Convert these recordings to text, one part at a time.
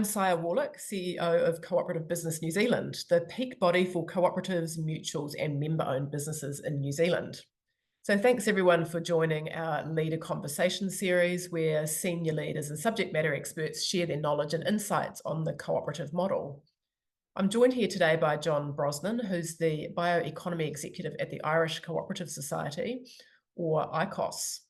Sia Warlick, CEO of Cooperative Business New Zealand, the peak body for cooperatives, mutuals and member-owned businesses in New Zealand. So thanks everyone for joining our Leader Conversation series, where senior leaders and subject matter experts share their knowledge and insights on the cooperative model. I'm joined here today by John Brosnan, who's the Bioeconomy Executive at the Irish Cooperative Society, or ICOS.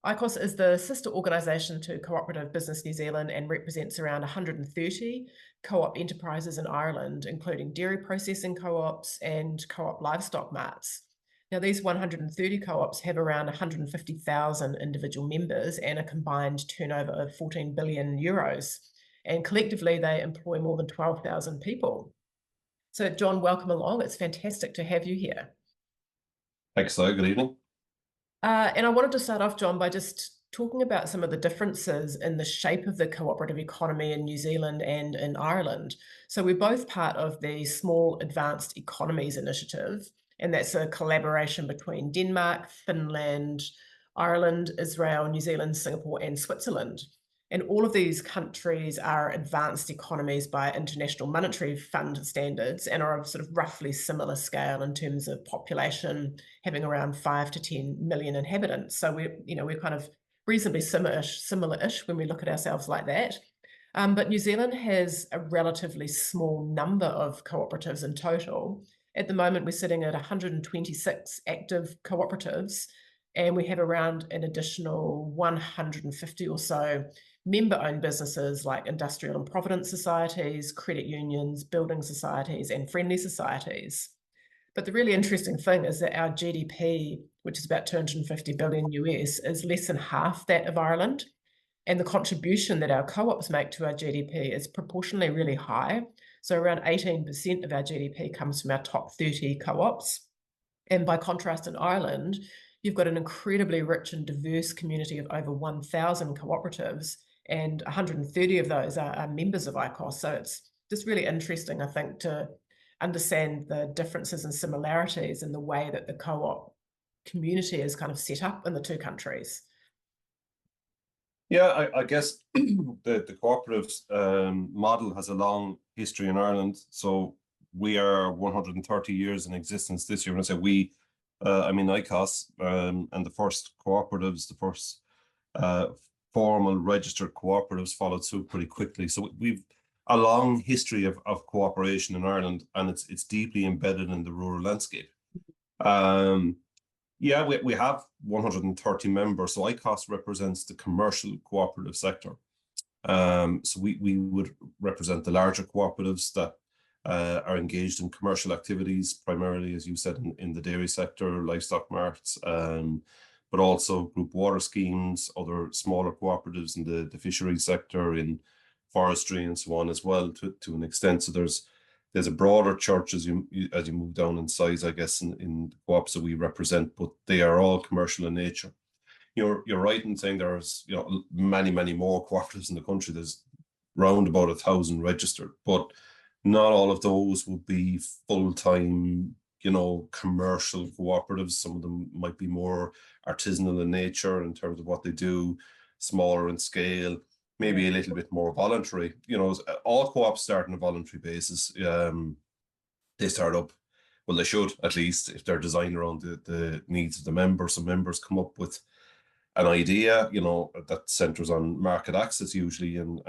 ICOS is the sister organisation to Cooperative Business New Zealand and represents around 130 co-op enterprises in Ireland, including dairy processing co-ops and co-op livestock marts. Now, these 130 co-ops have around 150,000 individual members and a combined turnover of 14 billion euros. And collectively, they employ more than 12,000 people. So, John, welcome along. It's fantastic to have you here. Thanks, so good evening. And I wanted to start off, John, by just talking about some of the differences in the shape of the cooperative economy in New Zealand and in Ireland. So we're both part of the Small Advanced Economies Initiative, and that's a collaboration between Denmark, Finland, Ireland, Israel, New Zealand, Singapore, and Switzerland. And all of these countries are advanced economies by International Monetary Fund standards and are of sort of roughly similar scale in terms of population, having around 5 to 10 million inhabitants. So we're kind of reasonably similar-ish when we look at ourselves like that. But New Zealand has a relatively small number of cooperatives in total. At the moment, we're sitting at 126 active cooperatives, and we have around an additional 150 or so member-owned businesses like industrial and provident societies, credit unions, building societies, and friendly societies. But the really interesting thing is that our GDP, which is about 250 billion US, is less than half that of Ireland. And the contribution that our co-ops make to our GDP is proportionally really high. So around 18% of our GDP comes from our top 30 co-ops. And by contrast, in Ireland, you've got an incredibly rich and diverse community of over 1,000 cooperatives, and 130 of those are members of ICOS. So it's just really interesting, I think, to understand the differences and similarities in the way that the co-op community is kind of set up in the two countries. Yeah, I guess the cooperatives model has a long history in Ireland. So we are 130 years in existence this year. When I say we, I mean ICOS, and the first cooperatives, the first formal registered cooperatives followed suit pretty quickly. So we've a long history of cooperation in Ireland, and it's deeply embedded in the rural landscape. Yeah, we have 130 members. So ICOS represents the commercial cooperative sector. So we would represent the larger cooperatives that are engaged in commercial activities, primarily, as you said, in the dairy sector, livestock marts, but also group water schemes, other smaller cooperatives in the fisheries sector, in forestry and so on as well, to an extent. So there's a broader church as you move down in size, I guess, in the co-ops that we represent, but they are all commercial in nature. You're right in saying there's many more cooperatives in the country. There's round about 1,000 registered, but not all of those would be full-time, commercial cooperatives. Some of them might be more artisanal in nature in terms of what they do, smaller in scale, maybe a little bit more voluntary. All co-ops start on a voluntary basis. They start up, well, they should, at least, if they're designed around the needs of the members. Some members come up with an idea, that centers on market access usually, and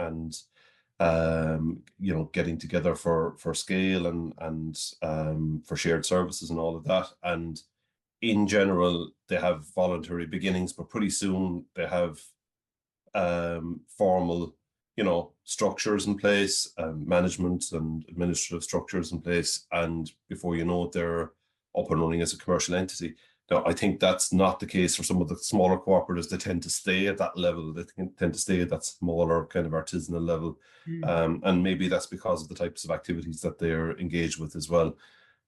getting together for scale and for shared services and all of that. And in general, they have voluntary beginnings, but pretty soon they have formal, structures in place, management and administrative structures in place, and before you know it, they're up and running as a commercial entity. Now, I think that's not the case for some of the smaller cooperatives. They tend to stay at that level. They tend to stay at that smaller kind of artisanal level. And maybe that's because of the types of activities that they're engaged with as well.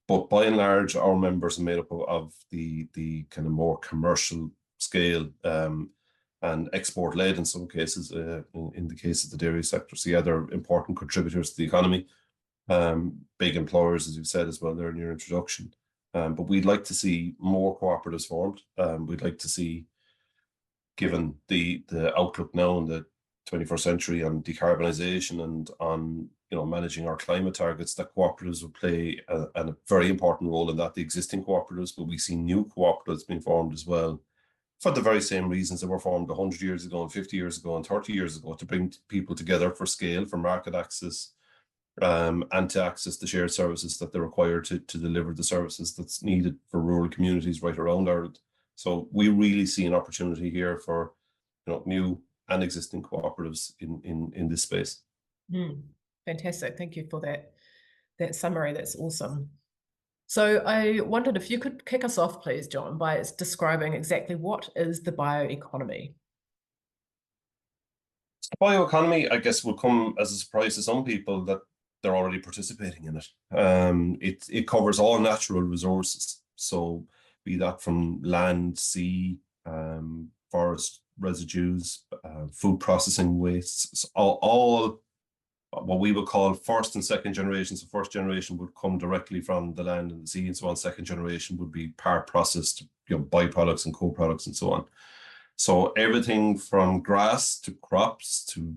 But by and large, our members are made up of the kind of more commercial scale and export-led in some cases, in the case of the dairy sector. So yeah, they're important contributors to the economy. Big employers, as you've said as well there in your introduction. But we'd like to see more cooperatives formed. We'd like to see, given the outlook now and the 21st century on decarbonisation and on managing our climate targets, that cooperatives will play a very important role in that. The existing cooperatives, but we see new cooperatives being formed as well, for the very same reasons that were formed 100 years ago and 50 years ago and 30 years ago, to bring people together for scale, for market access, and to access the shared services that they're required to deliver the services that's needed for rural communities right around Ireland. So we really see an opportunity here for new and existing cooperatives in this space. Fantastic. Thank you for that summary. That's awesome. So I wondered if you could kick us off, please, John, by describing exactly what is the bioeconomy. Bioeconomy, I guess, will come as a surprise to some people that they're already participating in it. It covers all natural resources, so be that from land, sea, forest residues, food processing wastes, all what we would call first and second generation. So first generation would come directly from the land and the sea, and so on. Second generation would be part processed, byproducts and co-products and so on. So everything from grass to crops to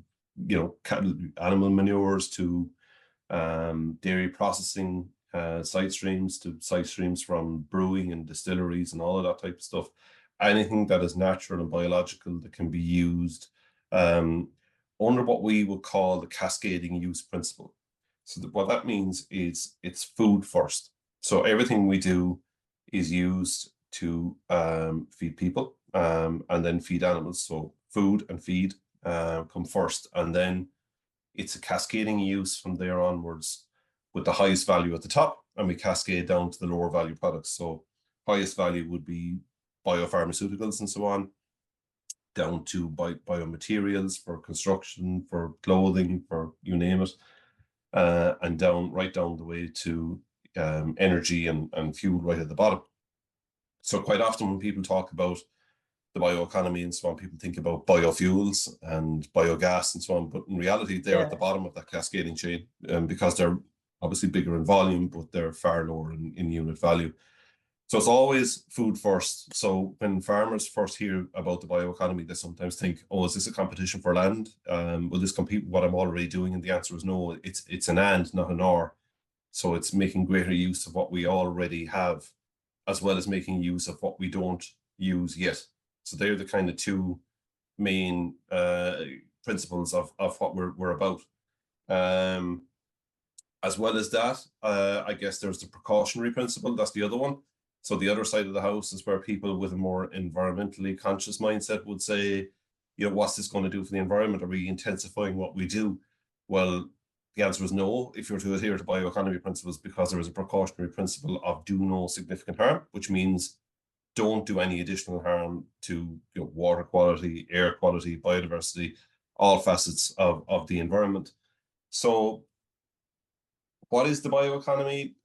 animal manures to dairy processing side streams to side streams from brewing and distilleries and all of that type of stuff. Anything that is natural and biological that can be used under what we would call the cascading use principle. So what that means is it's food first. So everything we do is used to feed people and then feed animals. So food and feed come first, and then it's a cascading use from there onwards, with the highest value at the top, and we cascade down to the lower value products. So highest value would be biopharmaceuticals and so on, down to biomaterials for construction, for clothing, for you name it, and right down the way to energy and fuel right at the bottom. So quite often when people talk about the bioeconomy and so on, people think about biofuels and biogas and so on, but in reality, they're at the bottom of that cascading chain, because they're obviously bigger in volume, but they're far lower in unit value. So it's always food first. So when farmers first hear about the bioeconomy, they sometimes think, oh, is this a competition for land? Will this compete with what I'm already doing? And the answer is no, it's an and, not an or. So it's making greater use of what we already have, as well as making use of what we don't use yet. So they're the kind of two main principles of what we're about. As well as that, I guess there's the precautionary principle. That's the other one. So the other side of the house is where people with a more environmentally conscious mindset would say, what's this going to do for the environment? Are we intensifying what we do? Well, the answer is no, if you're to adhere to bioeconomy principles, because there is a precautionary principle of do no significant harm, which means don't do any additional harm to water quality, air quality, biodiversity, all facets of the environment. So what is the bioeconomy?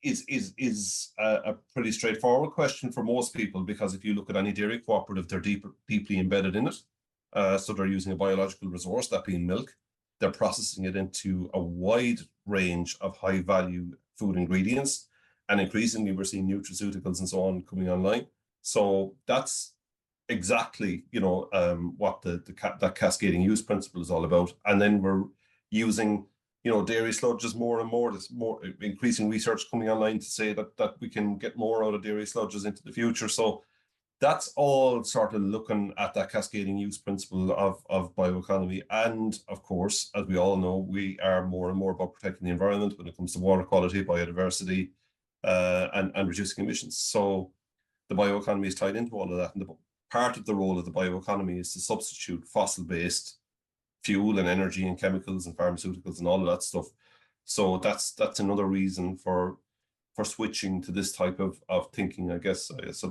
Is a pretty straightforward question for most people, because if you look at any dairy cooperative, they're deeply embedded in it. So they're using a biological resource, that being milk. They're processing it into a wide range of high value food ingredients. And increasingly, we're seeing nutraceuticals and so on coming online. So that's exactly, what that cascading use principle is all about. And then we're using, dairy sludges more and more. There's more increasing research coming online to say that we can get more out of dairy sludges into the future. So that's all sort of looking at that cascading use principle of bioeconomy. And of course, as we all know, we are more and more about protecting the environment when it comes to water quality, biodiversity, and reducing emissions. So the bioeconomy is tied into all of that. And part of the role of the bioeconomy is to substitute fossil-based fuel and energy and chemicals and pharmaceuticals and all of that stuff. So that's another reason for switching to this type of thinking, I guess. So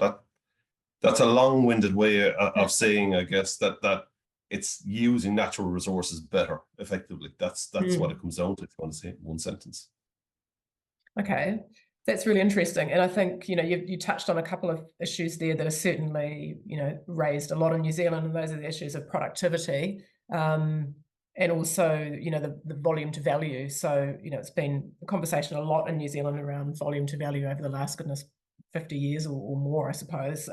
that's a long-winded way of saying, I guess, that it's using natural resources better, effectively. That's what it comes down to, if you want to say it in one sentence. Okay, that's really interesting. And I think, you touched on a couple of issues there that are certainly, raised a lot in New Zealand, and those are the issues of productivity, and also, the volume to value. So, it's been a conversation a lot in New Zealand around volume to value over the last, 50 years or more, I suppose,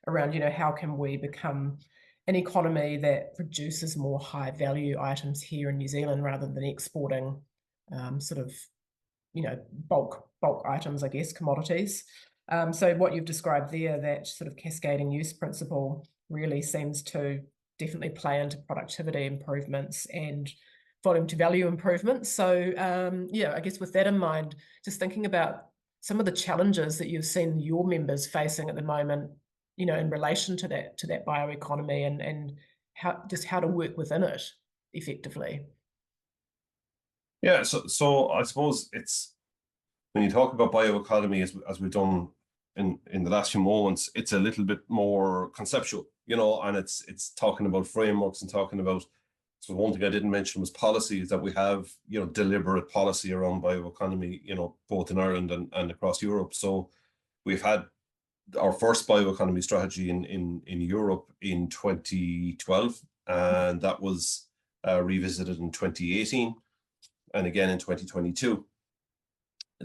around, how can we become an economy that produces more high value items here in New Zealand rather than exporting sort of, bulk items, I guess, commodities. So what you've described there, that sort of cascading use principle, really seems to definitely play into productivity improvements and volume to value improvements. So I guess with that in mind, just thinking about some of the challenges that you've seen your members facing at the moment, in relation to that bioeconomy and how to work within it effectively. Yeah, so I suppose it's, when you talk about bioeconomy, as we've done in the last few moments, it's a little bit more conceptual, and it's talking about frameworks and talking about. So one thing I didn't mention was policy, is that we have, deliberate policy around bioeconomy, both in Ireland and across Europe. So we've had our first bioeconomy strategy in Europe in 2012, and that was revisited in 2018 and again in 2022.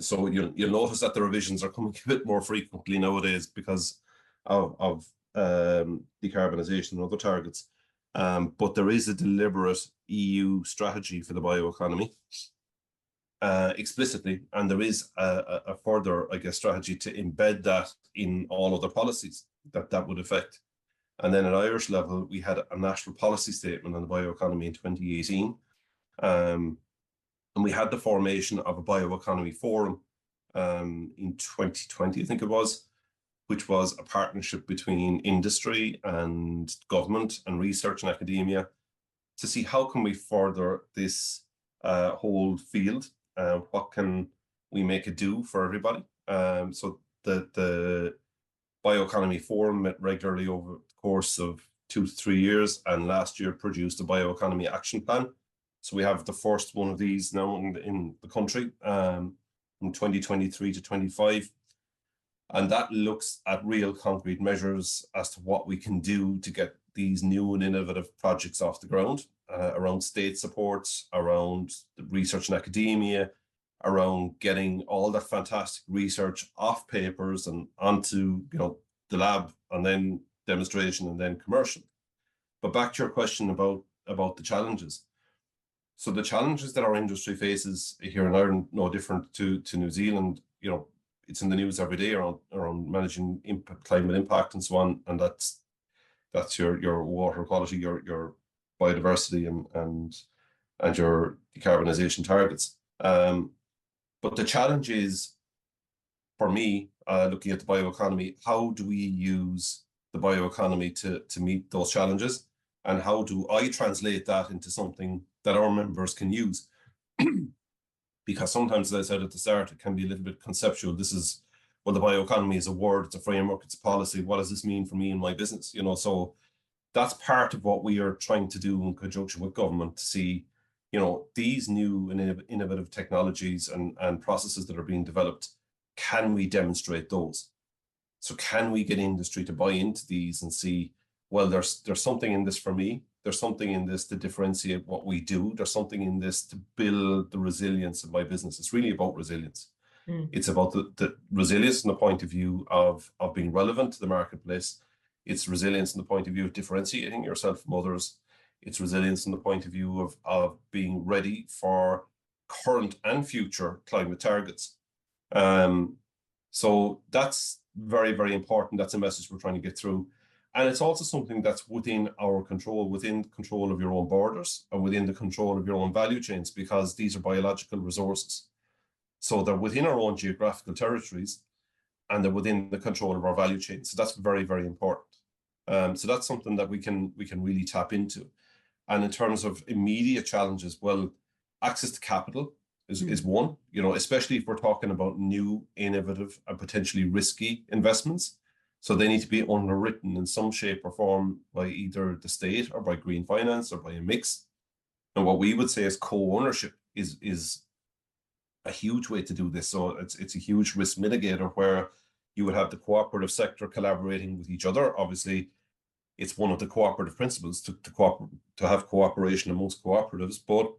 So you'll notice that the revisions are coming a bit more frequently nowadays because of decarbonisation and other targets. But there is a deliberate EU strategy for the bioeconomy explicitly, and there is a further, I guess, strategy to embed that in all other policies that would affect. And then at Irish level, we had a national policy statement on the bioeconomy in 2018. And we had the formation of a bioeconomy forum in 2020, I think it was, which was a partnership between industry and government and research and academia to see how can we further this whole field. What can we make it do for everybody? So the Bioeconomy Forum met regularly over the course of 2 to 3 years, and last year produced a bioeconomy action plan. So we have the first one of these now in the country from 2023 to 25. And that looks at real concrete measures as to what we can do to get these new and innovative projects off the ground, around state supports, around the research and academia, around getting all that fantastic research off papers and onto the lab, and then demonstration, and then commercial. But back to your question about the challenges. So the challenges that our industry faces here in Ireland, no different to New Zealand, it's in the news every day around managing climate impact and so on, and that's your water quality, your biodiversity, and your decarbonisation targets. But the challenge is, for me, looking at the bioeconomy, how do we use the bioeconomy to meet those challenges, and how do I translate that into something that our members can use? Because sometimes, as I said at the start, it can be a little bit conceptual. This is, well, the bioeconomy is a word, it's a framework, it's a policy. What does this mean for me and my business? So that's part of what we are trying to do in conjunction with government, to see, these new and innovative technologies and processes that are being developed. Can we demonstrate those? So can we get industry to buy into these and see, well, there's something in this for me. There's something in this to differentiate what we do. There's something in this to build the resilience of my business. It's really about resilience. It's about the resilience from the point of view of being relevant to the marketplace. It's resilience from the point of view of differentiating yourself from others. It's resilience from the point of view of being ready for current and future climate targets. So that's very, very important. That's a message we're trying to get through. And it's also something that's within our control, within control of your own borders, and within the control of your own value chains, because these are biological resources. So they're within our own geographical territories, and they're within the control of our value chain. So that's very, very important. So that's something that we can really tap into. And in terms of immediate challenges, well, access to capital is one, especially if we're talking about new, innovative, and potentially risky investments. So they need to be underwritten in some shape or form by either the state or by green finance or by a mix. And what we would say is co-ownership is a huge way to do this. So it's a huge risk mitigator, where you would have the cooperative sector collaborating with each other. Obviously, it's one of the cooperative principles to have cooperation amongst cooperatives, but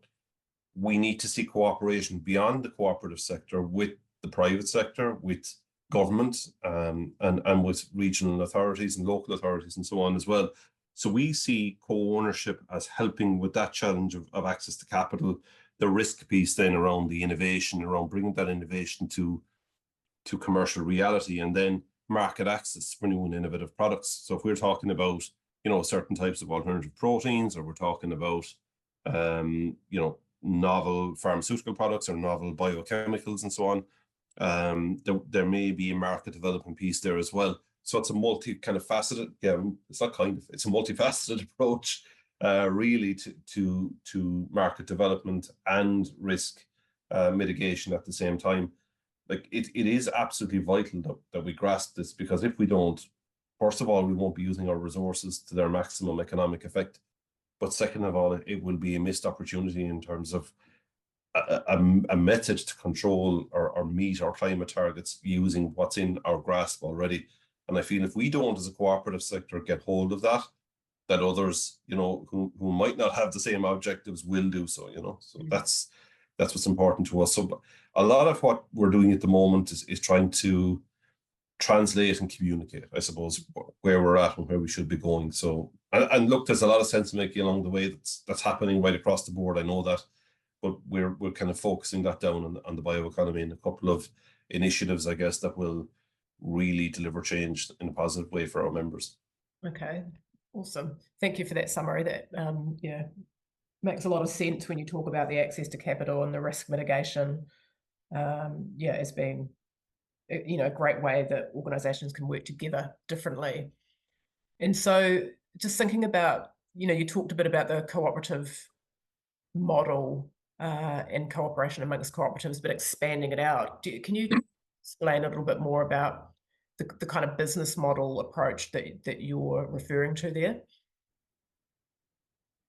we need to see cooperation beyond the cooperative sector with the private sector, with government, and with regional authorities and local authorities and so on as well. So we see co-ownership as helping with that challenge of access to capital, the risk piece then around the innovation, around bringing that innovation to commercial reality, and then market access for new and innovative products. So if we're talking about, certain types of alternative proteins, or we're talking about, novel pharmaceutical products or novel biochemicals and so on, there may be a market development piece there as well. So it's a multifaceted approach, really to market development and risk mitigation at the same time. Like it is absolutely vital that we grasp this, because if we don't, first of all, we won't be using our resources to their maximum economic effect. But second of all, it will be a missed opportunity in terms of a method to control or meet our climate targets using what's in our grasp already. And I feel if we don't, as a cooperative sector, get hold of that others, who might not have the same objectives will do so, So that's what's important to us. So a lot of what we're doing at the moment is trying to translate and communicate, I suppose, where we're at and where we should be going. So, and look, there's a lot of sense making along the way that's happening right across the board. I know that, but we're kind of focusing that down on the bioeconomy and a couple of initiatives, I guess, that will really deliver change in a positive way for our members. Okay, awesome. Thank you for that summary. That makes a lot of sense when you talk about the access to capital and the risk mitigation. As being a great way that organizations can work together differently. And so just thinking about, you talked a bit about the cooperative model and cooperation amongst cooperatives, but expanding it out. Can you explain a little bit more about the kind of business model approach that you're referring to there?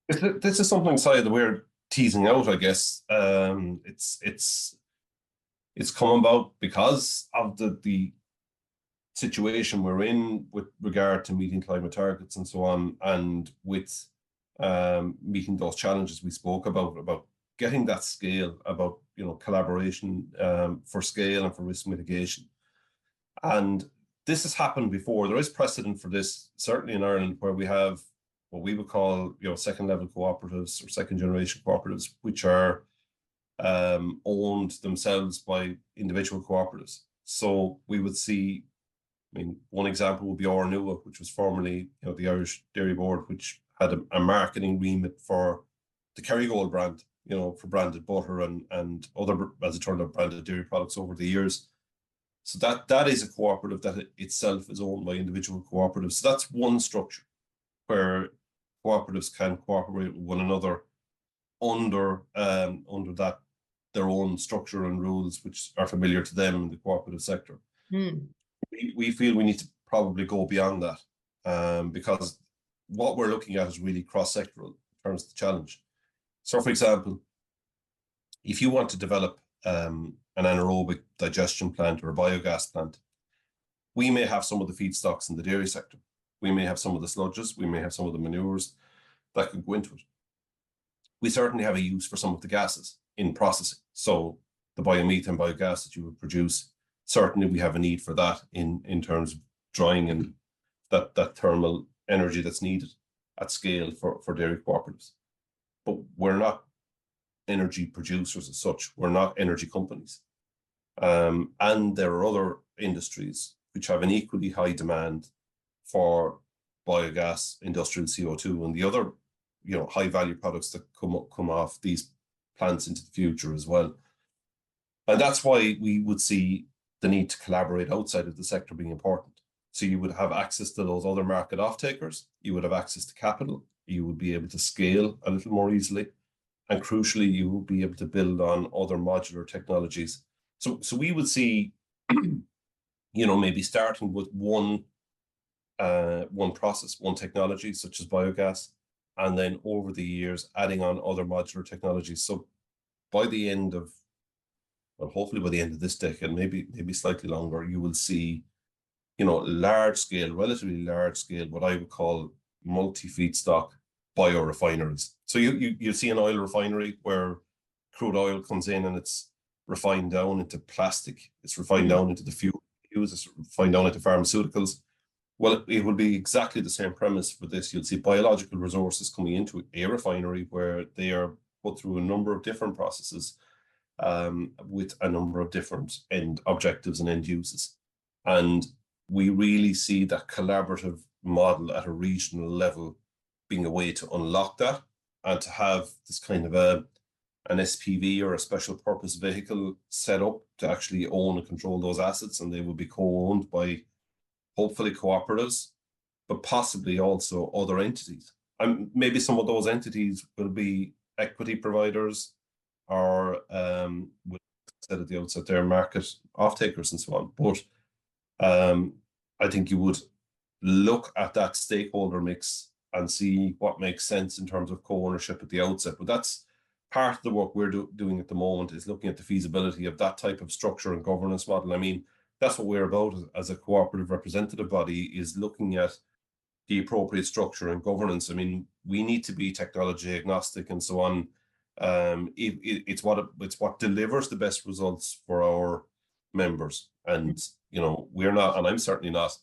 This is something, Si, that we're teasing out, I guess. It's come about because of the situation we're in with regard to meeting climate targets and so on, and with meeting those challenges we spoke about getting that scale, about collaboration for scale and for risk mitigation. And this has happened before. There is precedent for this, certainly in Ireland, where we have what we would call second level cooperatives or second generation cooperatives, which are owned themselves by individual cooperatives. So we would see, one example would be Ornua, which was formerly the Irish Dairy Board, which had a marketing remit for the Kerrygold brand, for branded butter and other, as it turned out, branded dairy products over the years. So that is a cooperative that itself is owned by individual cooperatives. So that's one structure where cooperatives can cooperate with one another under that their own structure and rules, which are familiar to them in the cooperative sector. We feel we need to probably go beyond that, because what we're looking at is really cross-sectoral in terms of the challenge. So, for example, if you want to develop an anaerobic digestion plant or a biogas plant, we may have some of the feedstocks in the dairy sector. We may have some of the sludges. We may have some of the manures that could go into it. We certainly have a use for some of the gases in processing. So the biomethane biogas that you would produce, certainly we have a need for that in terms of drying and that thermal energy that's needed at scale for dairy cooperatives. But we're not energy producers as such. We're not energy companies. And there are other industries which have an equally high demand for biogas, industrial CO2, and the other high value products that come off these plants into the future as well. And that's why we would see the need to collaborate outside of the sector being important. So you would have access to those other market off-takers, you would have access to capital, you would be able to scale a little more easily, and crucially, you will be able to build on other modular technologies. So we would see, maybe starting with one process, one technology, such as biogas, and then over the years, adding on other modular technologies. So by the end of, well, hopefully by the end of this decade, maybe slightly longer, you will see, large scale, relatively large scale, what I would call multi-feedstock biorefineries. So you see an oil refinery where crude oil comes in and it's refined down into plastic, it's refined down into the fuel, it's refined down into pharmaceuticals. Well, it will be exactly the same premise for this. You'll see biological resources coming into a refinery where they are put through a number of different processes with a number of different end objectives and end uses. And we really see that collaborative model at a regional level being a way to unlock that, and to have this kind of an SPV or a special purpose vehicle set up to actually own and control those assets, and they will be co-owned by hopefully cooperatives, but possibly also other entities. And maybe some of those entities will be equity providers, or said at the outset, their market off-takers and so on. But I think you would look at that stakeholder mix and see what makes sense in terms of co-ownership at the outset. But that's part of the work we're doing at the moment, is looking at the feasibility of that type of structure and governance model. I mean, that's what we're about as a cooperative representative body, is looking at the appropriate structure and governance. I mean, we need to be technology agnostic and so on. It's what delivers the best results for our members. And you know, we're not, and I'm certainly not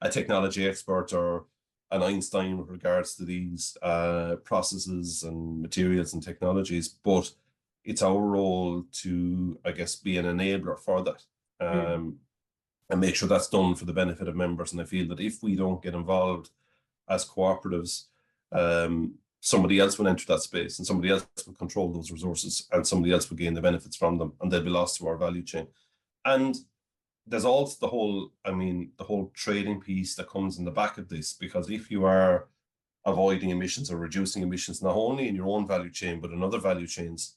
a technology expert or an Einstein with regards to these processes and materials and technologies, but it's our role to, I guess, be an enabler for that, and make sure that's done for the benefit of members. And I feel that if we don't get involved as cooperatives, somebody else will enter that space, and somebody else will control those resources, and somebody else will gain the benefits from them, and they'll be lost to our value chain. And there's also the whole trading piece that comes in the back of this, because if you are avoiding emissions or reducing emissions, not only in your own value chain, but in other value chains,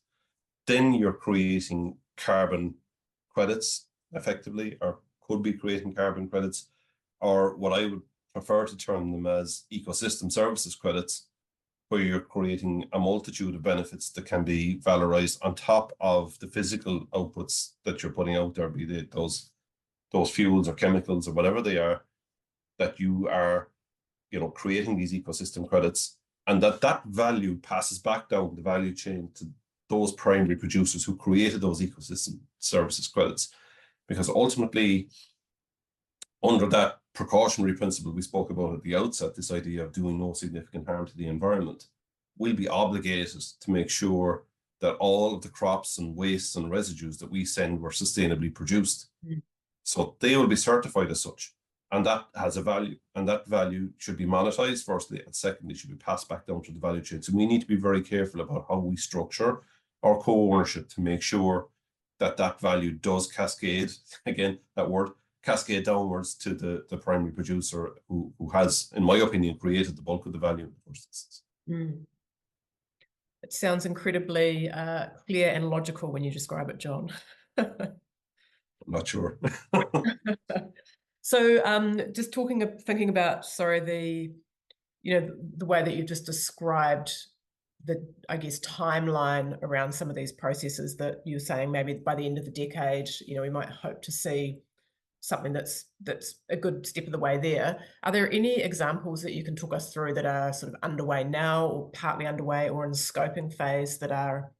then you're creating carbon credits effectively, or could be creating carbon credits, or what I would prefer to term them as ecosystem services credits, where you're creating a multitude of benefits that can be valorized on top of the physical outputs that you're putting out there, be they those fuels or chemicals or whatever they are, that you are, you know, creating these ecosystem credits, and that value passes back down the value chain to those primary producers who created those ecosystem services credits. Because ultimately, under that precautionary principle we spoke about at the outset, this idea of doing no significant harm to the environment, we'll be obligated to make sure that all of the crops and wastes and residues that we send were sustainably produced. So they will be certified as such, and that has a value, and that value should be monetized firstly, and secondly should be passed back down to the value chain. So we need to be very careful about how we structure our co-ownership to make sure that that value does cascade, again, that word, cascade downwards to the primary producer who has, in my opinion, created the bulk of the value in the first instance. It sounds incredibly clear and logical when you describe it, John. I'm not sure. So just thinking about, the way that you just described the, I guess, timeline around some of these processes, that you're saying maybe by the end of the decade, we might hope to see something that's a good step of the way there. Are there any examples that you can talk us through that are sort of underway now, or partly underway, or in scoping phase, that are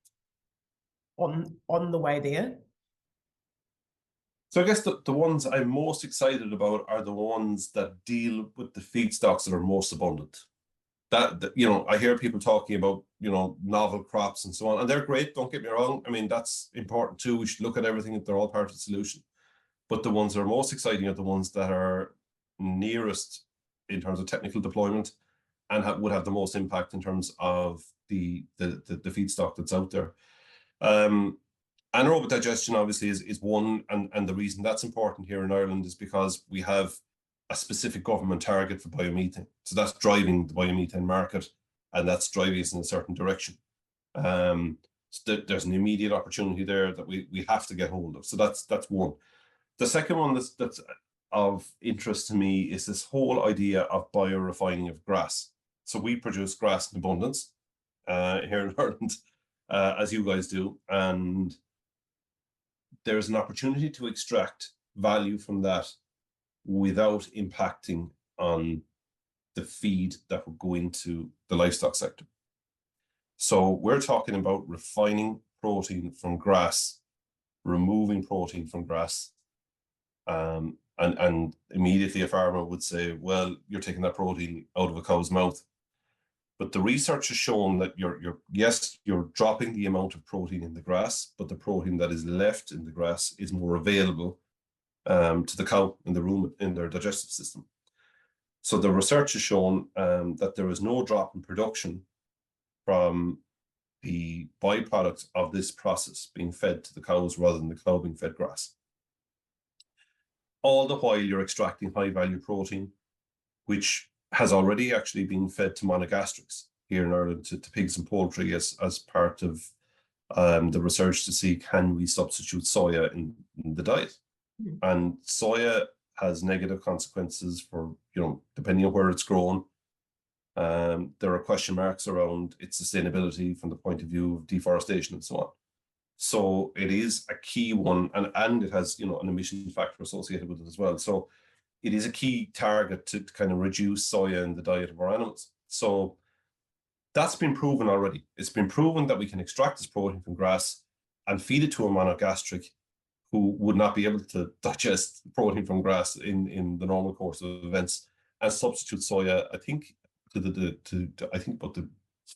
on the way there? So I guess the ones I'm most excited about are the ones that deal with the feedstocks that are most abundant. That I hear people talking about, novel crops and so on, and they're great, don't get me wrong. I mean, that's important too. We should look at everything if they're all part of the solution. But the ones that are most exciting are the ones that are nearest in terms of technical deployment, and would have the most impact in terms of the feedstock that's out there. Anaerobic digestion obviously is one, and the reason that's important here in Ireland is because we have a specific government target for biomethane. So that's driving the biomethane market, and that's driving us in a certain direction. So there's an immediate opportunity there that we have to get hold of. So that's one. The second one that's of interest to me is this whole idea of biorefining of grass. So we produce grass in abundance here in Ireland, as you guys do, and there's an opportunity to extract value from that without impacting on the feed that would go into the livestock sector. So we're talking about refining protein from grass, removing protein from grass, And immediately a farmer would say, well, you're taking that protein out of a cow's mouth. But the research has shown that yes, you're dropping the amount of protein in the grass, but the protein that is left in the grass is more available to the cow in the rumen, in their digestive system. So the research has shown that there is no drop in production from the byproduct of this process being fed to the cows rather than the cow being fed grass. All the while you're extracting high value protein, which has already actually been fed to monogastrics here in Ireland, to pigs and poultry, as part of the research to see, can we substitute soya in the diet? Mm. And soya has negative consequences for, depending on where it's grown. There are question marks around its sustainability from the point of view of deforestation and so on. So it is a key one, and it has, an emission factor associated with it as well. So it is a key target to kind of reduce soya in the diet of our animals. So that's been proven already. It's been proven that we can extract this protein from grass and feed it to a monogastric who would not be able to digest protein from grass in the normal course of events, and substitute soya, I think, I think about the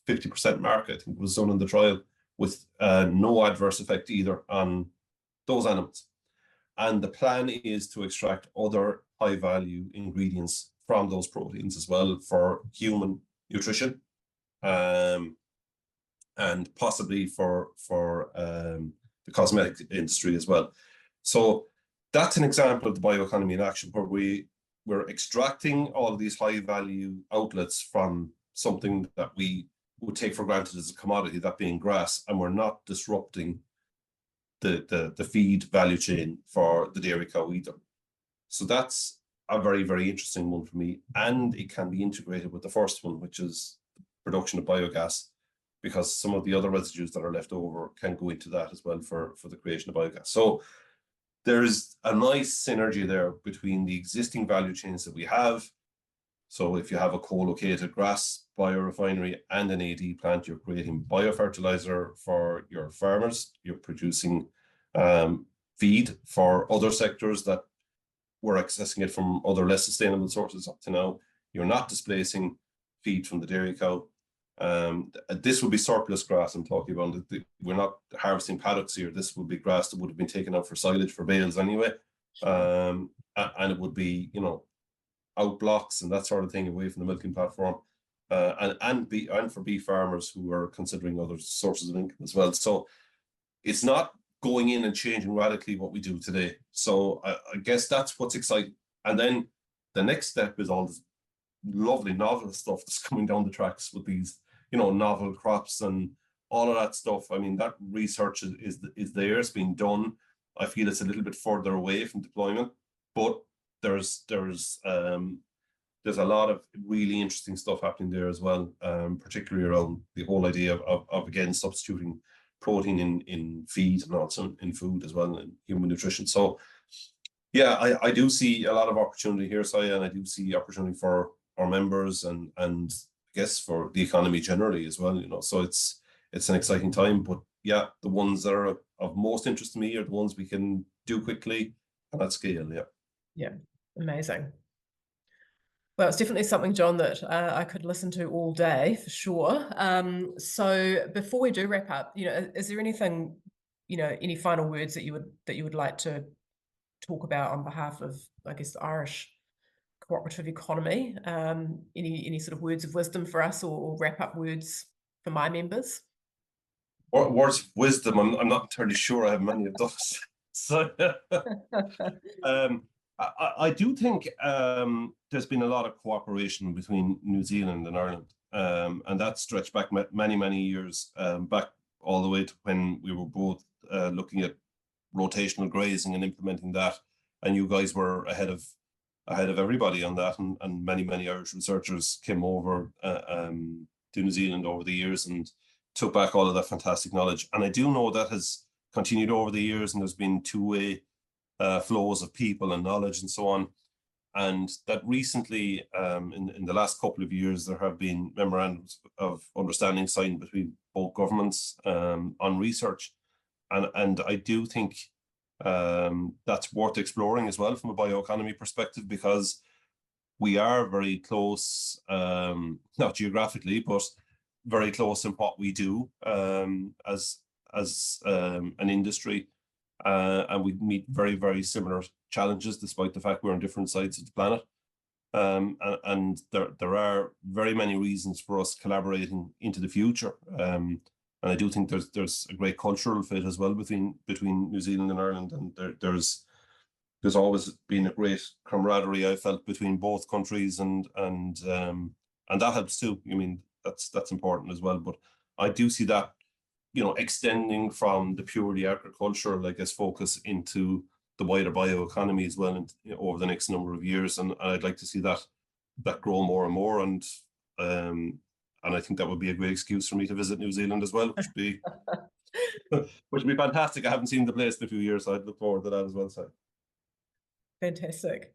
50% mark, I think was done in the trial, with no adverse effect either on those animals. And the plan is to extract other high value ingredients from those proteins as well for human nutrition, and possibly for the cosmetic industry as well. So that's an example of the bioeconomy in action, where we're extracting all of these high value outlets from something that we would take for granted as a commodity, that being grass, and we're not disrupting the feed value chain for the dairy cow either. So that's a very, very interesting one for me. And it can be integrated with the first one, which is the production of biogas, because some of the other residues that are left over can go into that as well for the creation of biogas. So there's a nice synergy there between the existing value chains that we have. So if you have a co-located grass biorefinery and an AD plant, you're creating biofertilizer for your farmers. You're producing feed for other sectors that were accessing it from other less sustainable sources up to now. You're not displacing feed from the dairy cow. This would be surplus grass I'm talking about. We're not harvesting paddocks here. This would be grass that would have been taken out for silage for bales anyway. And it would be, out blocks and that sort of thing away from the milking platform, and for beef farmers who are considering other sources of income as well. So it's not going in and changing radically what we do today. So I guess that's what's exciting. And then the next step is all this lovely novel stuff that's coming down the tracks with these, novel crops and all of that stuff. I mean, that research is there, it's being done. I feel it's a little bit further away from deployment, but there's a lot of really interesting stuff happening there as well, particularly around the whole idea of again substituting protein in feed and also in food as well, in human nutrition. So yeah, I do see a lot of opportunity here, Saya, and I do see opportunity for our members and I guess for the economy generally as well. So it's an exciting time. But yeah, the ones that are of most interest to me are the ones we can do quickly and at scale. Yeah, amazing. Well, it's definitely something, John, that I could listen to all day for sure. So before we do wrap up, is there anything, any final words that you would like to talk about on behalf of, I guess, the Irish cooperative economy? Any sort of words of wisdom for us, or wrap up words for my members? Words of wisdom, I'm not entirely sure I have many of those. So I do think there's been a lot of cooperation between New Zealand and Ireland, and that stretched back many years, back all the way to when we were both looking at rotational grazing and implementing that, and you guys were ahead of everybody on that, and many Irish researchers came over to New Zealand over the years and took back all of that fantastic knowledge. And I do know that has continued over the years, and there's been two-way flows of people and knowledge and so on. And that recently, in the last couple of years, there have been memorandums of understanding signed between both governments on research. And I do think That's worth exploring as well from a bioeconomy perspective, because we are very close, not geographically, but very close in what we do as an industry, and we meet very, very similar challenges, despite the fact we're on different sides of the planet. And there are very many reasons for us collaborating into the future. And I do think there's a great cultural fit as well between New Zealand and Ireland, and there's always been a great camaraderie, I felt, between both countries, and that helps too. I mean, that's important as well. But I do see that, extending from the purely agricultural, I guess, focus into the wider bioeconomy as well, over the next number of years, and I'd like to see that grow more and more, and I think that would be a great excuse for me to visit New Zealand as well, which would be fantastic. I haven't seen the place in a few years, so I'd look forward to that as well. So Fantastic.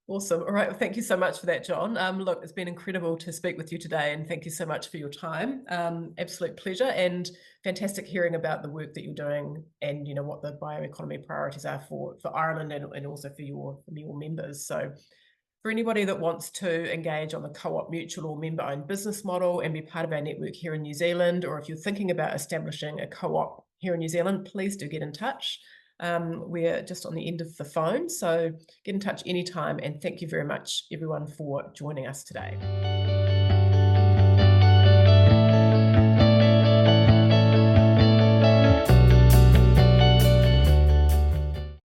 Awesome. All right. Well, thank you so much for that, John. Look, it's been incredible to speak with you today, and thank you so much for your time. Absolute pleasure, and fantastic hearing about the work that you're doing, and what the bioeconomy priorities are for Ireland, and also for your members. So for anybody that wants to engage on the co-op, mutual, or member-owned business model and be part of our network here in New Zealand, or if you're thinking about establishing a co-op here in New Zealand, please do get in touch. We're just on the end of the phone, so get in touch anytime, and thank you very much, everyone, for joining us today.